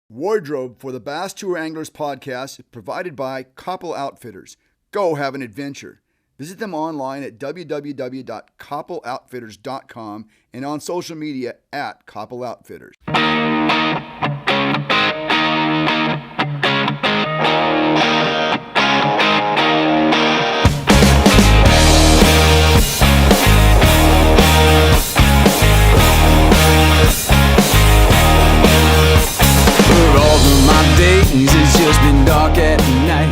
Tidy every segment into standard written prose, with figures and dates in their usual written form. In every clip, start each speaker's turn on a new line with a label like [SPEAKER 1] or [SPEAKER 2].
[SPEAKER 1] Wardrobe for the Bass Tour Anglers podcast is provided by Koppel Outfitters. Go have an adventure. Visit them online at www.koppeloutfitters.com and on social media at Koppel Outfitters.
[SPEAKER 2] It's just been dark at night.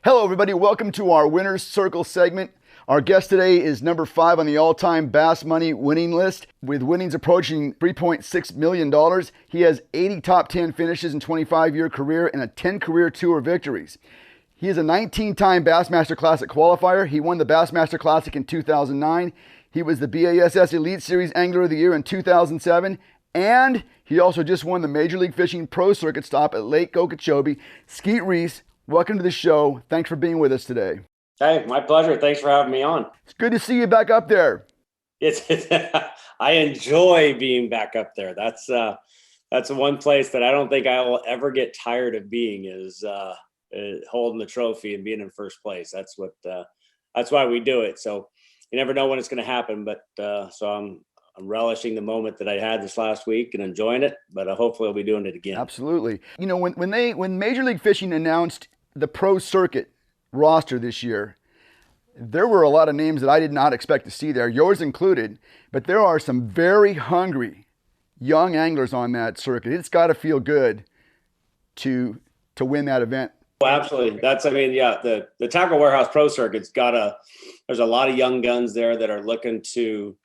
[SPEAKER 1] Hello everybody, welcome to our Winner's Circle segment. Our guest today is number 5 on the all-time Bass Money winning list. With winnings approaching $3.6 million, he has 80 top 10 finishes in 25-year career and a 10 career tour victories. He is a 19-time Bassmaster Classic qualifier. He won the Bassmaster Classic in 2009. He was the BASS Elite Series Angler of the Year in 2007. And he also just won the Major League Fishing Pro Circuit stop at Lake Okeechobee. Skeet Reese, welcome to the show. Thanks for being with us today.
[SPEAKER 3] Hey, my pleasure. Thanks for having me on.
[SPEAKER 1] It's good to see you back up there.
[SPEAKER 3] I enjoy being back up there. That's one place that I don't think I will ever get tired of being is holding the trophy and being in first place. That's why we do it. So you never know when it's going to happen, but so I'm relishing the moment that I had this last week and enjoying it, but hopefully I'll be doing it again.
[SPEAKER 1] Absolutely. You know, when Major League Fishing announced the pro circuit roster this year, there were a lot of names that I did not expect to see there, yours included, but there are some very hungry young anglers on that circuit. It's got to feel good to win that event.
[SPEAKER 3] Well, absolutely. The Tackle Warehouse Pro Circuit's there's a lot of young guns there that are looking to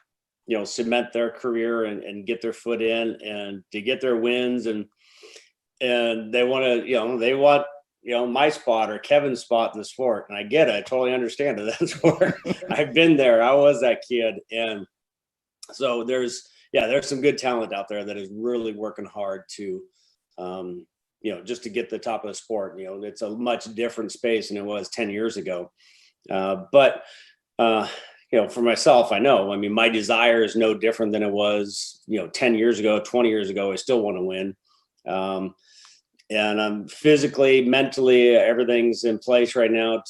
[SPEAKER 3] cement their career and get their foot in and to get their wins and they want my spot or Kevin's spot in the sport. And I get it. I totally understand it. That's where I've been there. I was that kid. And so there's some good talent out there that is really working hard to, just to get the top of the sport. It's a much different space than it was 10 years ago. For myself, I know, my desire is no different than it was, 10 years ago, 20 years ago. I still want to win. And I'm physically, mentally, everything's in place right now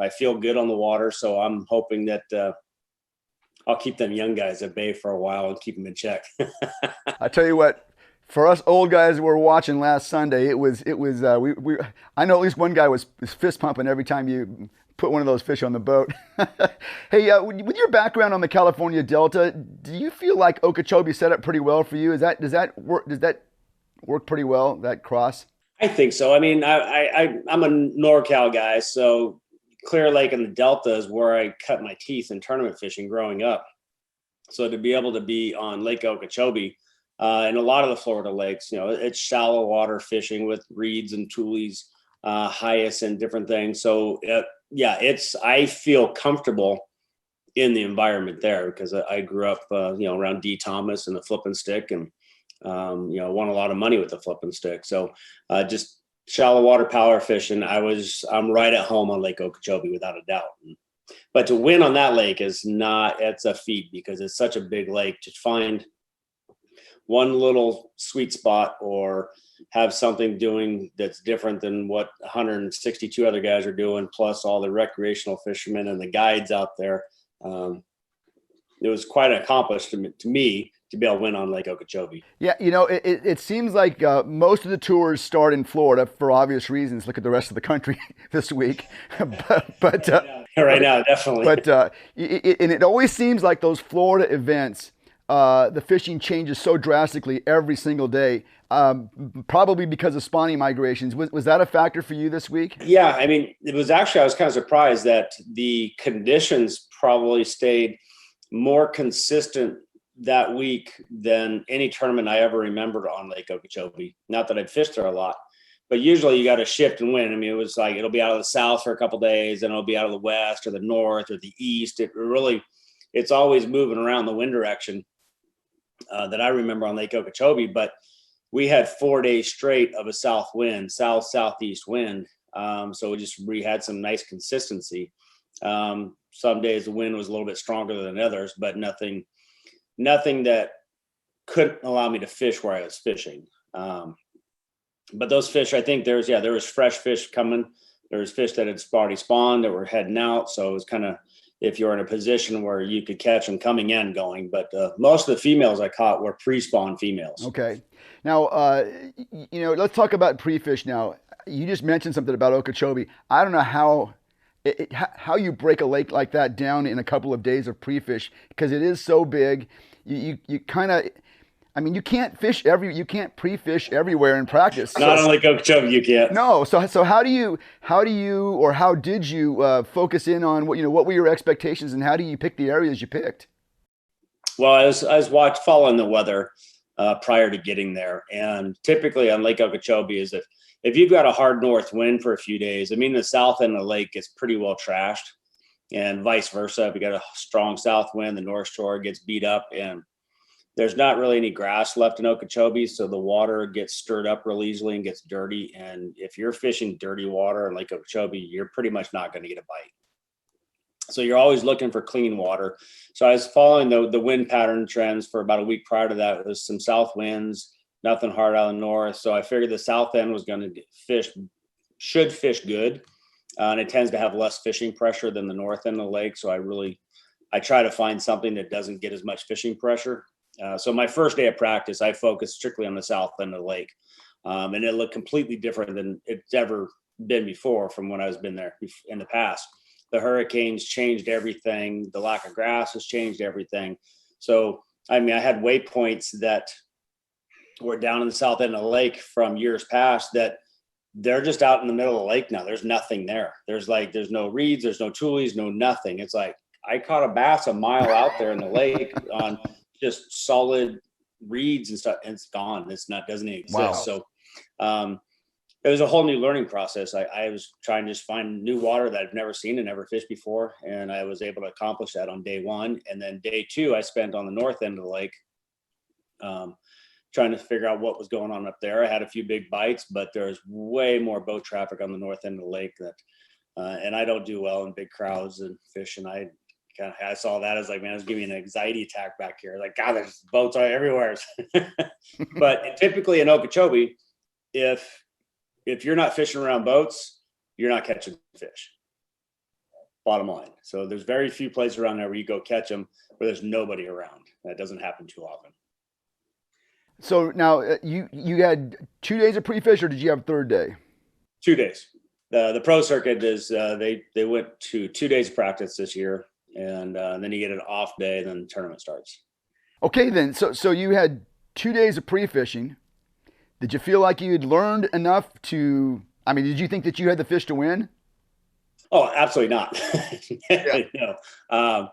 [SPEAKER 3] I feel good on the water. So I'm hoping that I'll keep them young guys at bay for a while and keep them in check.
[SPEAKER 1] I tell you what, for us old guys that were watching last Sunday, I know at least one guy was fist pumping every time you put one of those fish on the boat. Hey, with your background on the California Delta, do you feel like Okeechobee set up pretty well for you? Does that work pretty well, that cross?
[SPEAKER 3] I think so. I'm a NorCal guy, so Clear Lake and the Delta is where I cut my teeth in tournament fishing growing up. So to be able to be on Lake Okeechobee and a lot of the Florida lakes, it's shallow water fishing with reeds and tulies, hyacinth and different things. So I feel comfortable in the environment there because I grew up, around D. Thomas and the flipping stick and, won a lot of money with the flipping stick. So just shallow water power fishing. I'm right at home on Lake Okeechobee without a doubt. But to win on that lake it's a feat because it's such a big lake. To find one little sweet spot or have something doing that's different than what 162 other guys are doing, plus all the recreational fishermen and the guides out there. It was quite an accomplishment to me to be able to win on Lake Okeechobee.
[SPEAKER 1] Yeah, it seems like most of the tours start in Florida for obvious reasons. Look at the rest of the country this week. but
[SPEAKER 3] right now, definitely.
[SPEAKER 1] But it always seems like those Florida events, the fishing changes so drastically every single day, probably because of spawning migrations. Was that a factor for you this week?
[SPEAKER 3] Yeah, it was actually, I was kind of surprised that the conditions probably stayed more consistent that week than any tournament I ever remembered on Lake Okeechobee. Not that I'd fished there a lot, but usually you got to shift and win. It was like, it'll be out of the south for a couple of days and it'll be out of the west or the north or the east. It's always moving around the wind direction. That I remember on Lake Okeechobee, but we had 4 days straight of a south wind, southeast wind. So we had some nice consistency. Some days the wind was a little bit stronger than others, but nothing that couldn't allow me to fish where I was fishing. But those fish, I think there was fresh fish coming. There was fish that had already spawned that were heading out. So it was kind of, if you're in a position where you could catch them coming in going. But most of the females I caught were pre-spawn females.
[SPEAKER 1] Okay. Now, let's talk about pre-fish now. You just mentioned something about Okeechobee. I don't know how you break a lake like that down in a couple of days of pre-fish, because it is so big. You kind of, you can't pre-fish everywhere in practice.
[SPEAKER 3] Not on Lake Okeechobee, you can't.
[SPEAKER 1] No. So how did you focus in on what were your expectations, and how do you pick the areas you picked?
[SPEAKER 3] Well, I was following the weather prior to getting there, and typically on Lake Okeechobee is if you've got a hard north wind for a few days, the south end of the lake gets pretty well trashed, and vice versa. If you got a strong south wind, the north shore gets beat up, and there's not really any grass left in Okeechobee, so the water gets stirred up real easily and gets dirty. And if you're fishing dirty water in Lake Okeechobee, you're pretty much not going to get a bite. So you're always looking for clean water. So I was following the wind pattern trends for about a week prior to that. It was some south winds, nothing hard out of the north. So I figured the south end was going to should fish good. And it tends to have less fishing pressure than the north end of the lake. So I try to find something that doesn't get as much fishing pressure. So my first day of practice, I focused strictly on the south end of the lake. And it looked completely different than it's ever been before from when I've been there in the past. The hurricanes changed everything. The lack of grass has changed everything. So, I had waypoints that were down in the south end of the lake from years past that they're just out in the middle of the lake now. There's nothing there. There's no reeds, there's no tulies, no nothing. It's like I caught a bass a mile out there in the lake on just solid reeds and stuff, and it's gone. Doesn't exist. Wow. So it was a whole new learning process. I was trying to just find new water that I've never seen and never fished before, and I was able to accomplish that on day one. And then day two, I spent on the north end of the lake, trying to figure out what was going on up there. I had a few big bites, but there's way more boat traffic on the north end of the lake and I don't do well in big crowds and fish. And I saw that as like, man, it's giving me an anxiety attack back here. Like, God, there's boats everywhere. But typically in Okeechobee, if you're not fishing around boats, you're not catching fish. Bottom line. So there's very few places around there where you go catch them where there's nobody around. That doesn't happen too often.
[SPEAKER 1] So now you had 2 days of pre-fish, or did you have third day?
[SPEAKER 3] 2 days. The pro circuit is they went to 2 days of practice this year, and then you get an off day, then the tournament starts. Okay,
[SPEAKER 1] then. So you had 2 days of pre-fishing. Did you feel like you had learned enough to? Did you think that you had the fish to win?
[SPEAKER 3] Oh, absolutely not.
[SPEAKER 1] Yeah.
[SPEAKER 3] No.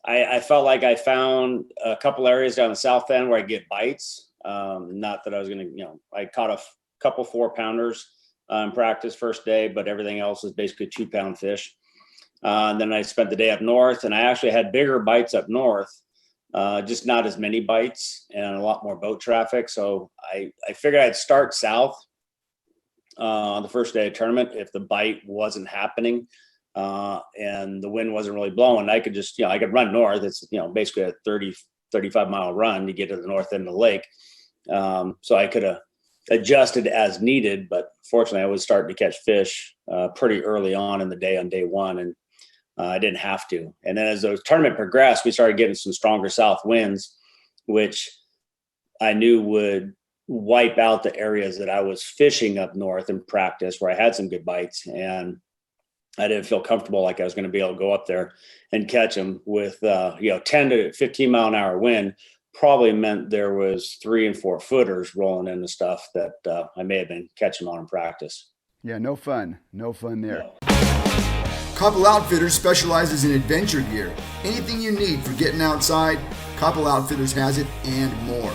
[SPEAKER 3] I felt like I found a couple areas down the south end where I get bites. Not that I was going to, I caught a couple 4-pounders in practice first day, but everything else is basically 2-pound fish. And then I spent the day up north, and I actually had bigger bites up north, just not as many bites and a lot more boat traffic. So I figured I'd start south on the first day of tournament. If the bite wasn't happening and the wind wasn't really blowing, I could just, I could run north. It's, basically a 35 mile run to get to the north end of the lake. So I could have adjusted as needed, but fortunately I was starting to catch fish pretty early on in the day on day one, and I didn't have to. And then as the tournament progressed, we started getting some stronger south winds, which I knew would wipe out the areas that I was fishing up north in practice where I had some good bites. And I didn't feel comfortable like I was going to be able to go up there and catch them with, 10 to 15 mile an hour wind. Probably meant there was 3 and 4 footers rolling into stuff that I may have been catching on in practice.
[SPEAKER 1] Yeah, no fun there. No. Koppel Outfitters specializes in adventure gear. Anything you need for getting outside, Koppel Outfitters has it and more.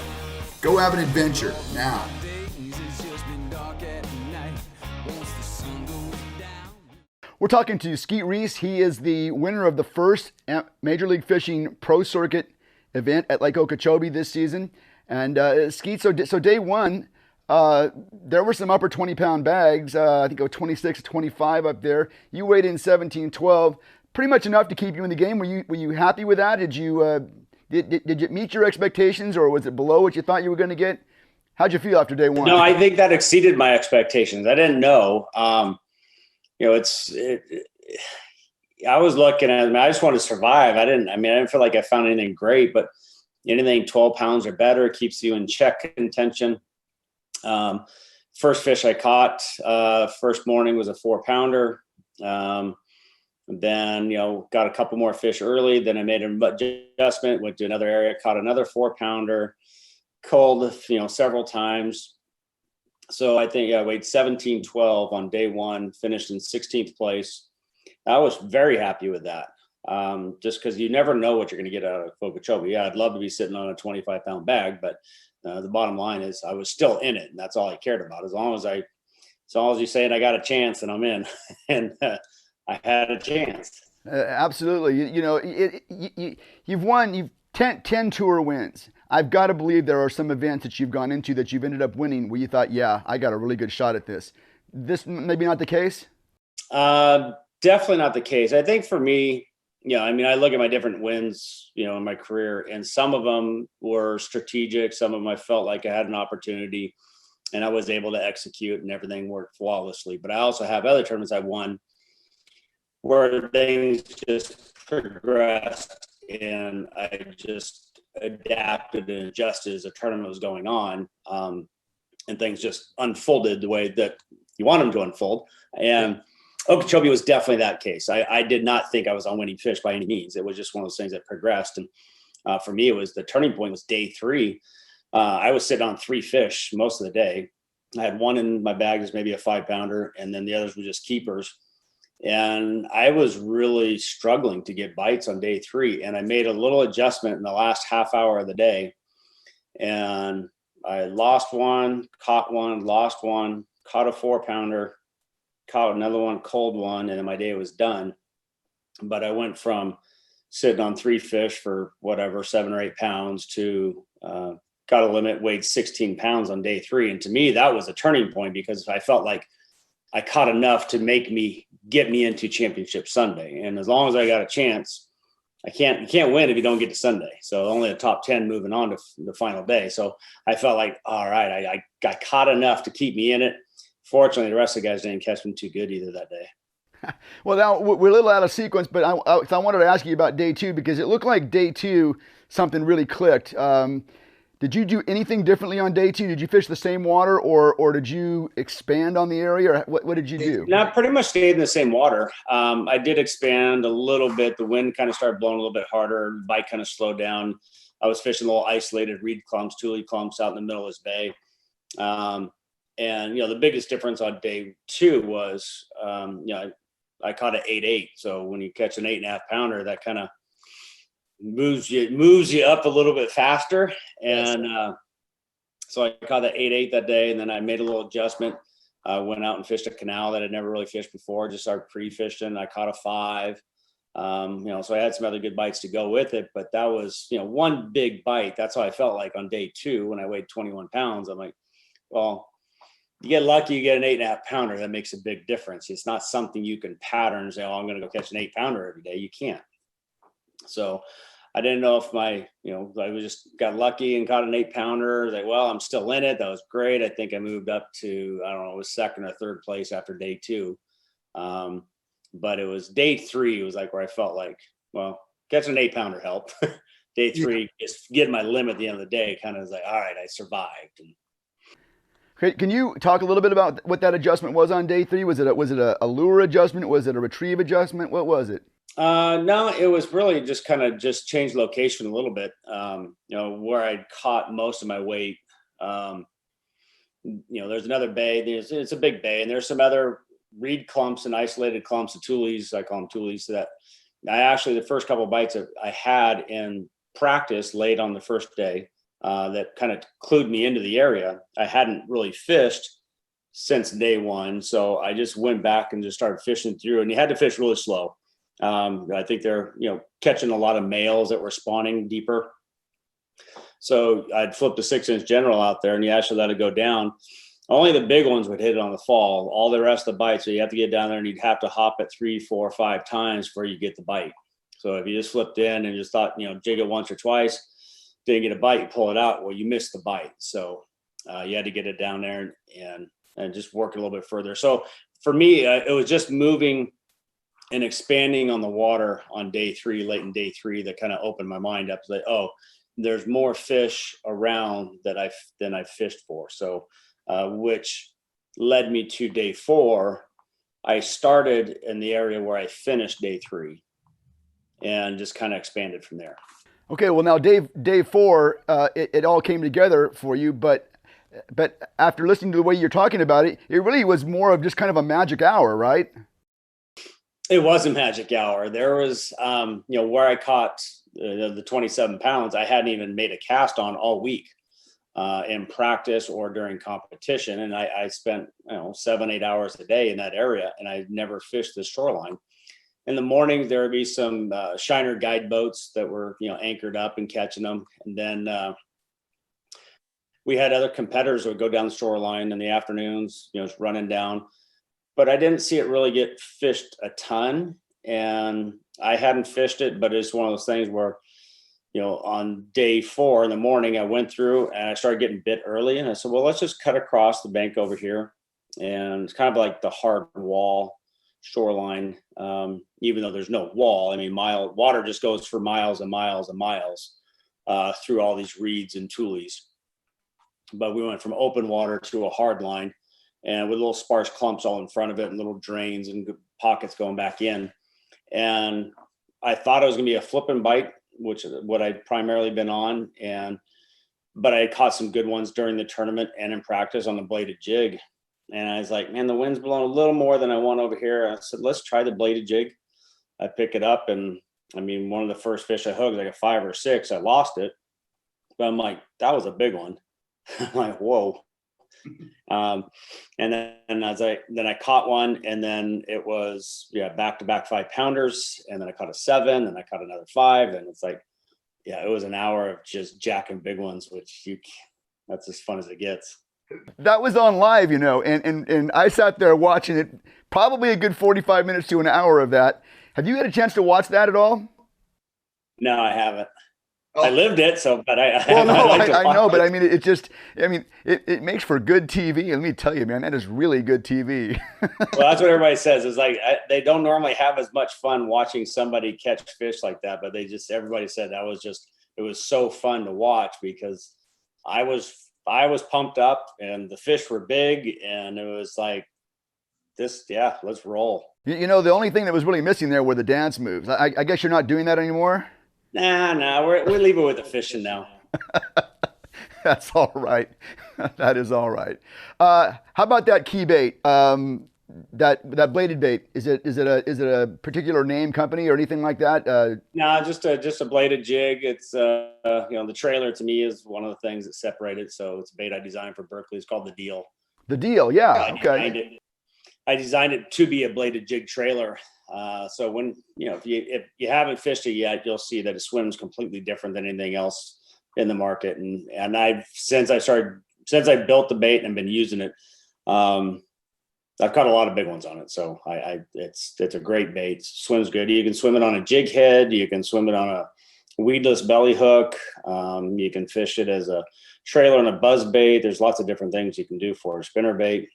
[SPEAKER 1] Go have an adventure now. We're talking to Skeet Reese. He is the winner of the first Major League Fishing Pro Circuit event at Lake Okeechobee this season. And Skeet, so day one, there were some upper 20-pound bags. I think it was 26, 25 up there. You weighed in 17, 12, pretty much enough to keep you in the game. Were you happy with that? Did you meet your expectations, or was it below what you thought you were going to get? How'd you feel after day one?
[SPEAKER 3] No, I think that exceeded my expectations. I didn't know. I was looking at, I just wanted to survive. I didn't feel like I found anything great, but anything 12 pounds or better keeps you in check contention. First fish I caught first morning was a 4-pounder. Then, got a couple more fish early. Then I made an adjustment, went to another area, caught another 4-pounder, cold, several times. So I think I weighed 17-12 on day one, finished in 16th place. I was very happy with that. Just because you never know what you're going to get out of Okeechobee. Yeah, I'd love to be sitting on a 25-pound bag, but the bottom line is I was still in it, and that's all I cared about. As long as you say I got a chance, and I'm in, and I had a chance.
[SPEAKER 1] Absolutely. You've won. You've 10 tour wins. I've got to believe there are some events that you've gone into that you've ended up winning where you thought, yeah, I got a really good shot at this. This maybe not the case?
[SPEAKER 3] Definitely not the case. I think for me, I look at my different wins, in my career, and some of them were strategic. Some of them I felt like I had an opportunity and I was able to execute and everything worked flawlessly. But I also have other tournaments I won where things just progressed and I just adapted and adjusted as the tournament was going on. And things just unfolded the way that you want them to unfold. And Okeechobee was definitely that case. I did not think I was on winning fish by any means. It was just one of those things that progressed. And for me, it was the turning point was day 3. I was sitting on 3 fish most of the day. I had one in my bag, is maybe a 5-pounder, and then the others were just keepers. And I was really struggling to get bites on day 3. And I made a little adjustment in the last half hour of the day. And I lost one, caught one, lost one, caught a 4-pounder, caught another one, cold one, and then my day was done. But I went from sitting on 3 fish for whatever, 7 or 8 pounds to got a limit, weighed 16 pounds on day 3. And to me, that was a turning point because I felt like I caught enough to get me into Championship Sunday. And as long as I got a chance, you can't win if you don't get to Sunday. So only a top 10 moving on to the final day. So I felt like, all right, I got caught enough to keep me in it. Fortunately, the rest of the guys didn't catch me too good either that day.
[SPEAKER 1] Well, now we're a little out of sequence, but I wanted to ask you about day 2 because it looked like day 2 something really clicked. Did you do anything differently on day 2? Did you fish the same water, or did you expand on the area, or what did you do?
[SPEAKER 3] No, pretty much stayed in the same water. I did expand a little bit. The wind kind of started blowing a little bit harder. The bite kind of slowed down. I was fishing little isolated reed clumps, tule clumps out in the middle of this bay. And the biggest difference on day 2 was, I caught an 8.8. So when you catch an 8.5 pounder, that kind of moves you up a little bit faster. And so I caught the 8.8 that day, and then I made a little adjustment. I went out and fished a canal that I'd never really fished before. Just started pre-fishing. I caught a 5. So I had some other good bites to go with it, but that was, one big bite. That's how I felt like on day 2 when I weighed 21 pounds. I'm like, well, you get lucky, you get an 8.5 pounder. That makes a big difference. It's not something you can pattern and say, oh, I'm going to go catch an 8 pounder every day. You can't. So I didn't know if I just got lucky and caught an 8 pounder. Like, well, I'm still in it. That was great. I think I moved up to, I don't know, it was 2nd or 3rd place after day 2. But it was day 3. It was like where I felt like, well, catching an 8 pounder helped. Day 3, just getting my limit at the end of the day, kind of was like, all right, I survived.
[SPEAKER 1] Can you talk a little bit about what that adjustment was on day 3? Was it a lure adjustment? Was it a retrieve adjustment? What was it?
[SPEAKER 3] No, it was really just kind of just changed location a little bit. Where I'd caught most of my weight. There's another bay. It's a big bay, and there's some other reed clumps and isolated clumps of tules. I call them tules. That I actually, the first couple of bites that I had in practice late on the first day, that kind of clued me into the area. I hadn't really fished since day 1. So I just went back and just started fishing through, and you had to fish really slow. I think they're, catching a lot of males that were spawning deeper. So I'd flipped a 6-inch general out there, and you actually let it go down. Only the big ones would hit it on the fall. All the rest of the bites, so you have to get down there and you'd have to hop it 3, 4, 5 times before you get the bite. So if you just flipped in and just thought, jig it once or twice, didn't get a bite, you pull it out, well, you missed the bite. So You had to get it down there and just work a little bit further. So for me, it was just moving and expanding on the water on day 3, late in day 3, that kind of opened my mind up to like, oh, there's more fish around than I've fished for. So, which led me to day 4. I started in the area where I finished day 3 and just kind of expanded from there.
[SPEAKER 1] Okay, well now day 4, it all came together for you, but after listening to the way you're talking about it, it really was more of just kind of a magic hour, right?
[SPEAKER 3] It was a magic hour. There was, where I caught the 27 pounds, I hadn't even made a cast on all week in practice or during competition. And I spent, 7-8 hours a day in that area, and I never fished the shoreline. In the morning, there would be some shiner guide boats that were, anchored up and catching them. And then we had other competitors that would go down the shoreline in the afternoons, just running down. But I didn't see it really get fished a ton, and I hadn't fished it, but it's one of those things where, on day 4 in the morning, I went through and I started getting bit early, and I said, well, let's just cut across the bank over here. And it's kind of like the hard wall shoreline, even though there's no wall. I mean, water just goes for miles and miles and miles through all these reeds and tules. But we went from open water to a hard line, and with little sparse clumps all in front of it and little drains and pockets going back in. And I thought it was going to be a flip and bite, which is what I'd primarily been on. But I caught some good ones during the tournament and in practice on the bladed jig. And I was like, man, the wind's blowing a little more than I want over here. I said, let's try the bladed jig. I pick it up, and I mean, one of the first fish I hooked, like a 5 or 6, I lost it. But I'm like, that was a big one. I'm like, whoa. And then I caught one, and then it was back-to-back 5-pounders, and then I caught a 7, and I caught another 5, and it's like, it was an hour of just jacking big ones, which that's as fun as it gets.
[SPEAKER 1] That was on live, and I sat there watching it, probably a good 45 minutes to an hour of that. Have you had a chance to watch that at all?
[SPEAKER 3] No, I haven't. Oh. I lived it, but
[SPEAKER 1] I know, but I mean, it makes for good TV. Let me tell you, man, that is really good TV.
[SPEAKER 3] Well, that's what everybody says. It's like they don't normally have as much fun watching somebody catch fish like that, but everybody said it was so fun to watch because I was pumped up, and the fish were big, and it was like let's roll.
[SPEAKER 1] The only thing that was really missing there were the dance moves. I guess you're not doing that anymore.
[SPEAKER 3] Nah, we leave it with the fishing now.
[SPEAKER 1] That's all right. That is all right. How about that key bait? That bladed bait. Is it a particular name company or anything like that?
[SPEAKER 3] No, just a bladed jig. It's the trailer to me is one of the things that separate it. So it's a bait I designed for Berkeley. It's called the Deal.
[SPEAKER 1] The Deal, yeah. Okay.
[SPEAKER 3] I designed it to be a bladed jig trailer. So when, if you haven't fished it yet, you'll see that it swims completely different than anything else in the market. And since I built the bait and been using it, I've caught a lot of big ones on it. So it's a great bait. Swims good. You can swim it on a jig head. You can swim it on a weedless belly hook. You can fish it as a trailer and a buzz bait. There's lots of different things you can do for a spinner bait.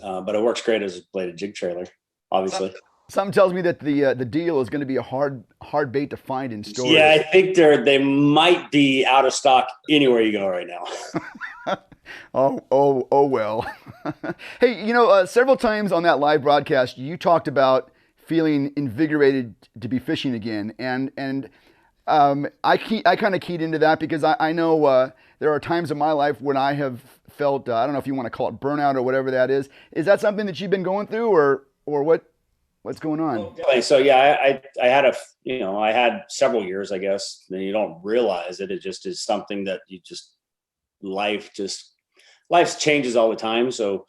[SPEAKER 3] But it works great as a bladed jig trailer, obviously.
[SPEAKER 1] Something tells me that the Deal is going to be a hard bait to find in stores.
[SPEAKER 3] Yeah, I think they might be out of stock anywhere you go right now.
[SPEAKER 1] Oh well. Hey, several times on that live broadcast, you talked about feeling invigorated to be fishing again, and I kind of keyed into that because I know there are times in my life when I have felt I don't know if you want to call it burnout or whatever that is. Is that something that you've been going through, or what's going on?
[SPEAKER 3] So I had I had several years, I guess, and you don't realize it. It just is something that life changes all the time. So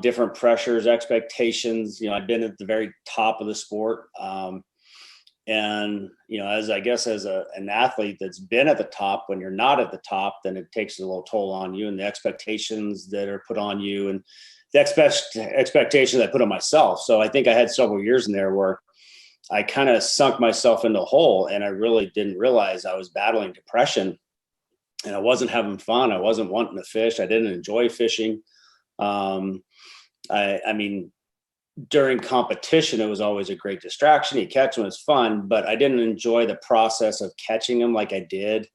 [SPEAKER 3] different pressures, expectations. I've been at the very top of the sport. And, as an athlete that's been at the top, when you're not at the top, then it takes a little toll on you, and the expectations that are put on you and the expectations I put on myself. So I think I had several years in there where I kind of sunk myself into a hole, and I really didn't realize I was battling depression. and I wasn't having fun. I wasn't wanting to fish. I didn't enjoy fishing. Um, I mean, during competition, it was always a great distraction. You catch them, it's fun, but I didn't enjoy the process of catching them like I did.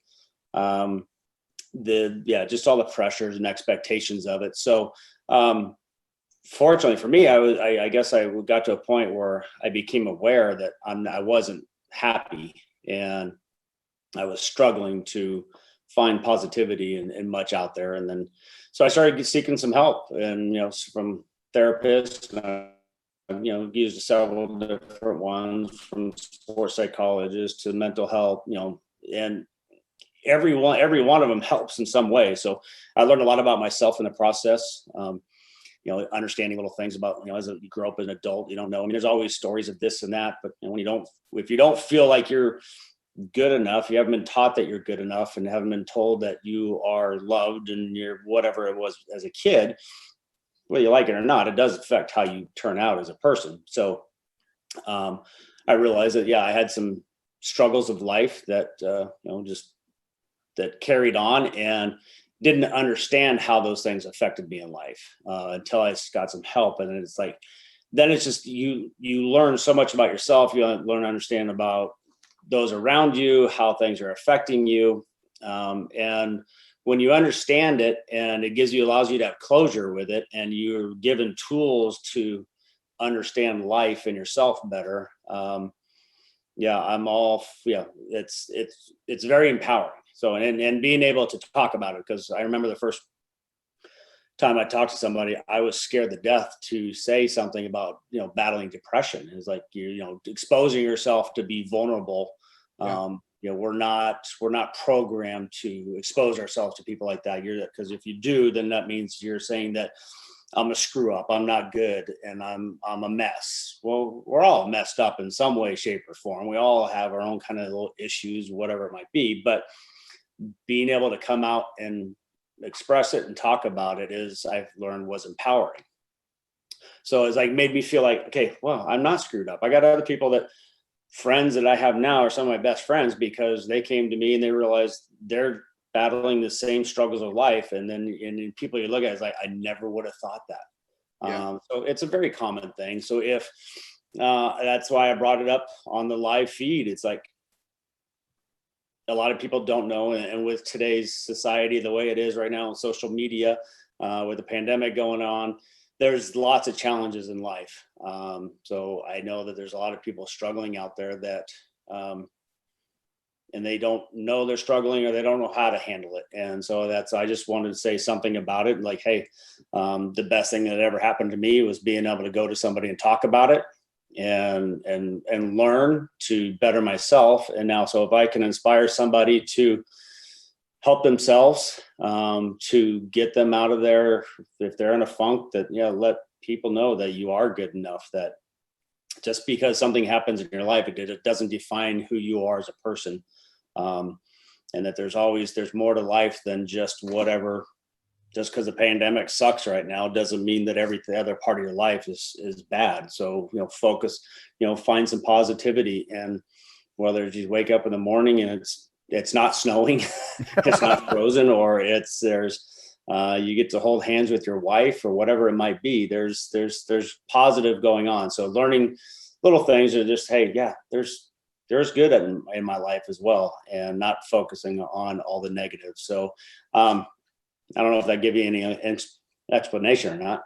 [SPEAKER 3] Um, just all the pressures and expectations of it. So, fortunately for me, I guess I got to a point where I became aware that I wasn't happy, and I was struggling to find positivity in much out there. And then, so I started seeking some help, and, from therapists, used several different ones, from sports psychologists to mental health, and every one of them helps in some way. So I learned a lot about myself in the process. Understanding little things about, as you grow up as an adult, you don't know. I mean, there's always stories of this and that, but if you don't feel like you're good enough, you haven't been taught that you're good enough, and haven't been told that you are loved and you're whatever it was as a kid, whether you like it or not, it does affect how you turn out as a person. So I realized that, I had some struggles of life that, just that carried on, and didn't understand how those things affected me in life until I got some help. And it's like, then it's just, you learn so much about yourself. You learn to understand about those around you, how things are affecting you. And when you understand it, and it allows you to have closure with it, and you're given tools to understand life and yourself better. It's very empowering. So, and being able to talk about it, because I remember the first time I talked to somebody, I was scared to death to say something about, battling depression. It's like, exposing yourself to be vulnerable. We're not programmed to expose ourselves to people like that. Because if you do, then that means you're saying that I'm a screw up, I'm not good, and I'm a mess. Well, we're all messed up in some way, shape, or form. We all have our own kind of little issues, whatever it might be. But being able to come out and express it and talk about it I've learned, was empowering. So it's like made me feel like, okay, well, I'm not screwed up. I got other friends that I have now are some of my best friends, because they came to me and they realized they're battling the same struggles of life. And then people you look at, it's like, I never would have thought that. So it's a very common thing. So if that's why I brought it up on the live feed. It's like, a lot of people don't know. And with today's society, the way it is right now on social media, with the pandemic going on, there's lots of challenges in life. So I know that there's a lot of people struggling out there that, and they don't know they're struggling, or they don't know how to handle it. And so I just wanted to say something about it. Like, hey, the best thing that ever happened to me was being able to go to somebody and talk about it, and learn to better myself. And now, so if I can inspire somebody to help themselves, to get them out of there, if they're in a funk, that, let people know that you are good enough, that just because something happens in your life, it doesn't define who you are as a person. And that there's more to life than just whatever. Just because the pandemic sucks right now doesn't mean that every other part of your life is bad. So, focus, find some positivity. And whether you wake up in the morning and it's not snowing, it's not frozen, or you get to hold hands with your wife, or whatever it might be, there's positive going on. So learning little things are just, hey, there's good in my life as well, and not focusing on all the negatives. So, I don't know if that give you any explanation or not.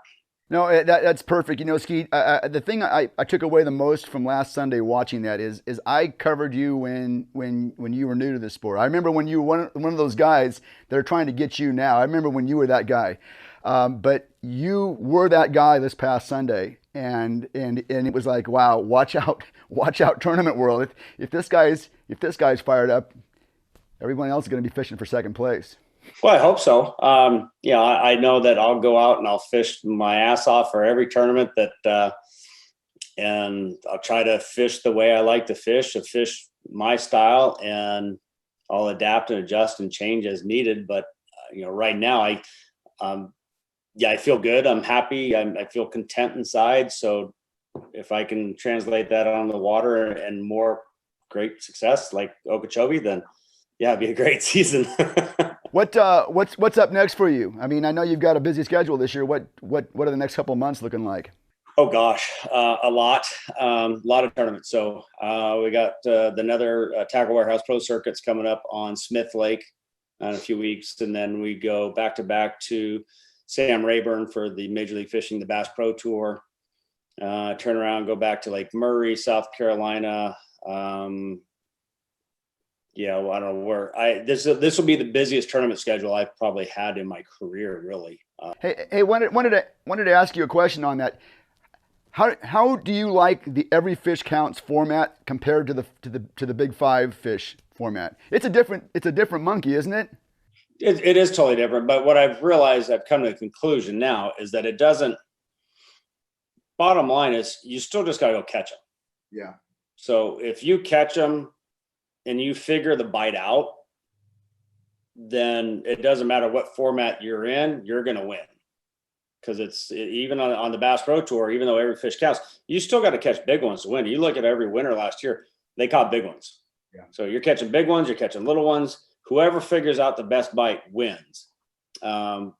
[SPEAKER 1] No, that's perfect. Skeet, the thing I took away the most from last Sunday watching that is I covered you when you were new to the sport. I remember when you were one of those guys that are trying to get you now. I remember when you were that guy, but you were that guy this past Sunday, and it was like, wow, watch out, tournament world. If this guy's fired up, everyone else is going to be fishing for second place.
[SPEAKER 3] Well, I hope so. I know that I'll go out and I'll fish my ass off for every tournament and I'll try to fish the way I like to fish my style, and I'll adapt and adjust and change as needed. But, right now I feel good. I'm happy. I feel content inside. So if I can translate that on the water and more great success like Okeechobee, then it'd be a great season.
[SPEAKER 1] What's up next for you? I mean, I know you've got a busy schedule this year. What are the next couple of months looking like?
[SPEAKER 3] Oh gosh, a lot of tournaments. So we got another Tackle Warehouse Pro Circuits coming up on Smith Lake in a few weeks, and then we go back to back to Sam Rayburn for the Major League Fishing, the Bass Pro Tour. Turn around, go back to Lake Murray, South Carolina. Yeah, well, I don't know where this will be the busiest tournament schedule I've probably had in my career, really.
[SPEAKER 1] Hey, wanted to ask you a question on that. How do you like the every fish counts format compared to the Big Five fish format? It's a different monkey, isn't it?
[SPEAKER 3] It is totally different. But what I've realized, I've come to the conclusion now, is that it doesn't. Bottom line is, you still just got to go catch them.
[SPEAKER 1] Yeah.
[SPEAKER 3] So if you catch them and you figure the bite out, then it doesn't matter what format you're in, you're going to win. Because even on the Bass Pro Tour, even though every fish counts, you still got to catch big ones to win. You look at every winner last year, they caught big ones.
[SPEAKER 1] Yeah.
[SPEAKER 3] So you're catching big ones, you're catching little ones. Whoever figures out the best bite wins. The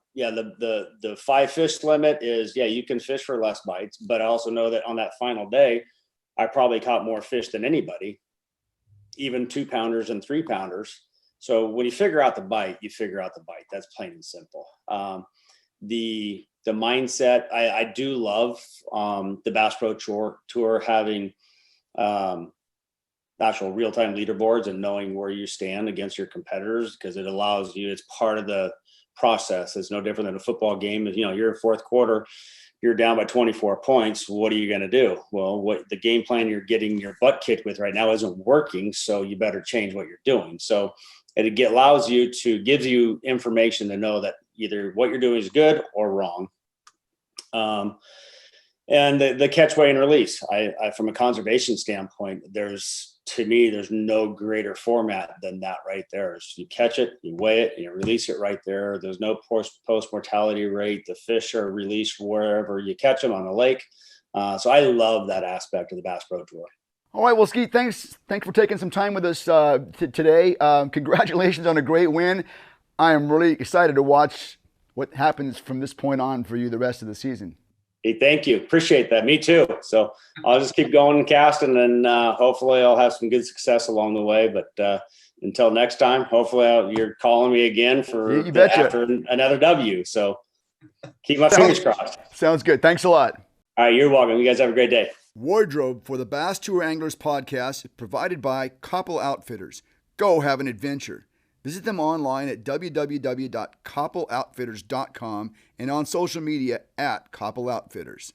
[SPEAKER 3] 5 fish limit is, you can fish for less bites, but I also know that on that final day, I probably caught more fish than anybody, even 2-pounders and 3-pounders. So when you figure out the bite, you figure out the bite. That's plain and simple. The mindset, I do love the Bass Pro Tour having actual real-time leaderboards and knowing where you stand against your competitors, because it allows you, it's part of the process. It's no different than a football game. You're in fourth quarter, you're down by 24 points. What are you going to do? Well, what the game plan you're getting your butt kicked with right now isn't working, so you better change what you're doing. So it allows you gives you information to know that either what you're doing is good or wrong. And the catch, weigh, and release. I from a conservation standpoint, there's no greater format than that right there. So you catch it, you weigh it, and you release it right there. There's no post mortality rate. The fish are released wherever you catch them on the lake. So I love that aspect of the Bass Pro Tour.
[SPEAKER 1] All right, well, Skeet, thanks for taking some time with us today. Congratulations on a great win. I am really excited to watch what happens from this point on for you the rest of the season.
[SPEAKER 3] Hey, thank you. Appreciate that. Me too. So I'll just keep going and casting, and hopefully I'll have some good success along the way. But until next time, hopefully you're calling me again after another W. So keep my fingers crossed.
[SPEAKER 1] Sounds good. Thanks a lot.
[SPEAKER 3] All right, you're welcome. You guys have a great day.
[SPEAKER 1] Wardrobe for the Bass Tour Anglers podcast is provided by Koppel Outfitters. Go have an adventure. Visit them online at www.koppeloutfitters.com and on social media at Koppel Outfitters.